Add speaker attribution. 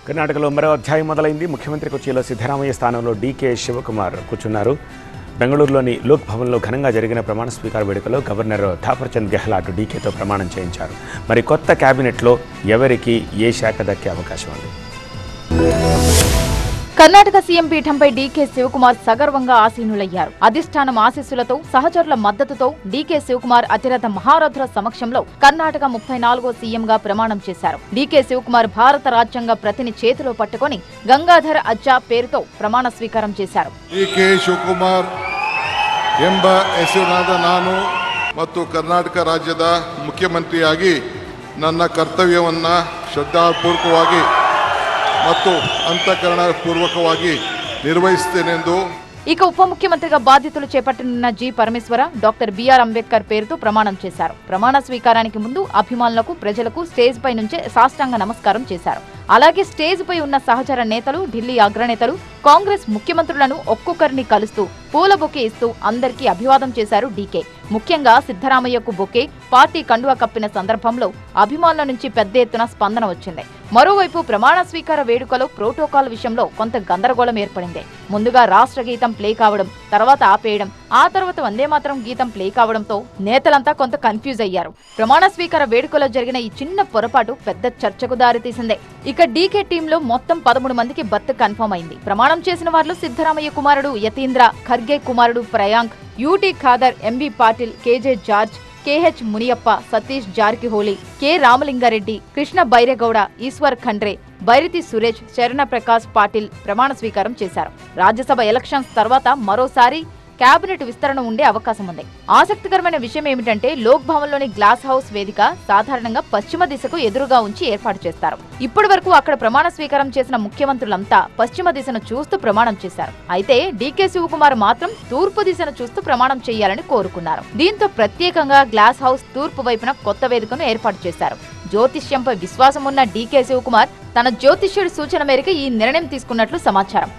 Speaker 1: కర్ణాటకలో మరో అధ్యాయం మొదలైంది. ముఖ్యమంత్రి కుర్చీలో సిద్ధరామయ్య స్థానంలో డీకే శివకుమార్ కూర్చున్నారు. బెంగళూరులోని లోక్ భవన్లో ఘనంగా జరిగిన ప్రమాణ స్వీకార వేడుకలో గవర్నర్ థాపర్చంద్ గెహ్లాట్ డీకేతో ప్రమాణం చేయించారు. మరి కొత్త కేబినెట్లో ఎవరికి ఏ శాఖ దక్కే అవకాశం ఉంది?
Speaker 2: కర్ణాటక సీఎం పీఠంపై డీకే శివకుమార్ సగర్వంగా ఆసీనులయ్యారు. అధిష్టానం ఆశీస్సులతో, సహచరుల మద్దతుతో డీకే శివకుమార్ అతిరథ మహారథుల సమక్షంలో కర్ణాటక 34వ సీఎంగా ప్రమాణం చేశారు. డీకే శివకుమార్ భారత రాజ్యాంగ ప్రతిని చేతిలో పట్టుకుని గంగాధర్ అచ్చా పేరుతో ప్రమాణ స్వీకారం చేశారు.
Speaker 3: డీకే ಶಿವಕುಮಾರ್ ಎಂಬ ಹೆಸರಿನಾದ ನಾನು ಮತ್ತು ಕರ್ನಾಟಕ ರಾಜ್ಯದ ಮುಖ್ಯಮಂತ್ರಿಯಾಗಿ ನನ್ನ ಕರ್ತವ್ಯವನ್ನು ಶ್ರದ್ಧಾಪೂರ್ವಕವಾಗಿ ಮತ್ತು ಅಂತಃಕರಣಪೂರ್ವಕವಾಗಿ ನಿರ್ವಹಿಸುತ್ತೇನೆಂದು
Speaker 2: ఇక ఉప ముఖ్యమంత్రిగా బాధ్యతలు చేపట్టనున్న జి పరమేశ్వర డాక్టర్ బిఆర్ అంబేద్కర్ పేరుతో ప్రమాణం చేశారు. ప్రమాణ స్వీకారానికి ముందు అభిమానులకు, ప్రజలకు స్టేజ్ పై నుంచే సాష్టాంగ నమస్కారం చేశారు. అలాగే స్టేజ్ పై ఉన్న సహచర నేతలు, ఢిల్లీ అగ్రనేతలు, కాంగ్రెస్ ముఖ్యమంత్రులను ఒక్కొక్కరిని కలుస్తూ పూల బొకే ఇస్తూ అందరికీ అభివాదం చేశారు డీకే. ముఖ్యంగా సిద్ధరామయ్యకు బొకే, పార్టీ కండువా కప్పిన సందర్భంలో అభిమానుల నుంచి పెద్ద ఎత్తున స్పందన వచ్చింది. మరోవైపు ప్రమాణ స్వీకార వేడుకలో ప్రోటోకాల్ విషయంలో కొంత గందరగోళం ఏర్పడింది. ముందుగా రాష్ట్ర గీతం ప్లే కావడం, తర్వాత ఆపేయడం, ఆ తర్వాత వందేమాతరం గీతం ప్లే కావడంతో నేతలంతా కొంత కన్ఫ్యూజ్ అయ్యారు. ప్రమాణ స్వీకార వేడుకలో జరిగిన ఈ చిన్న పొరపాటు పెద్ద చర్చకు దారితీసింది. ఇక డీకే టీంలో మొత్తం 13 మందికి బర్త్ కన్ఫర్మ్ అయింది. ప్రమాణం చేసిన వారిలో సిద్ధరామయ్య కుమారుడు యతీంద్ర, ఖర్గే కుమారుడు Priyank, UT Khader, MB Patil, KJ George, KH Muniyappa, Satish Jarkiholi, K Ramalinga Reddy, Krishna Byre Gowda, Eshwar Khandre, Byrathi Suresh, Sharana Prakash Patil ప్రమాణ స్వీకారం చేశారు. రాజ్యసభ ఎలక్షన్స్ తర్వాత మరోసారి కేబినెట్ విస్తరణ ఉండే అవకాశం ఉంది. ఆసక్తికరమైన విషయం ఏమిటంటే లోక్ భవన్ లోని గ్లాస్ హౌస్ వేదిక సాధారణంగా పశ్చిమ దిశకు ఎదురుగా ఉంచి ఏర్పాటు చేస్తారు. ఇప్పటి వరకు అక్కడ ప్రమాణ స్వీకారం చేసిన ముఖ్యమంత్రులంతా పశ్చిమ దిశను చూస్తూ ప్రమాణం చేశారు. అయితే డీకే శివకుమార్ మాత్రం తూర్పు దిశను చూస్తూ ప్రమాణం చేయాలని కోరుకున్నారు. దీంతో ప్రత్యేకంగా గ్లాస్ హౌస్ తూర్పు వైపున కొత్త వేదికను ఏర్పాటు చేశారు. జ్యోతిష్యంపై విశ్వాసం ఉన్న డీకే శివకుమార్ తన జ్యోతిష్యుడి సూచన మేరకు ఈ నిర్ణయం తీసుకున్నట్లు సమాచారం.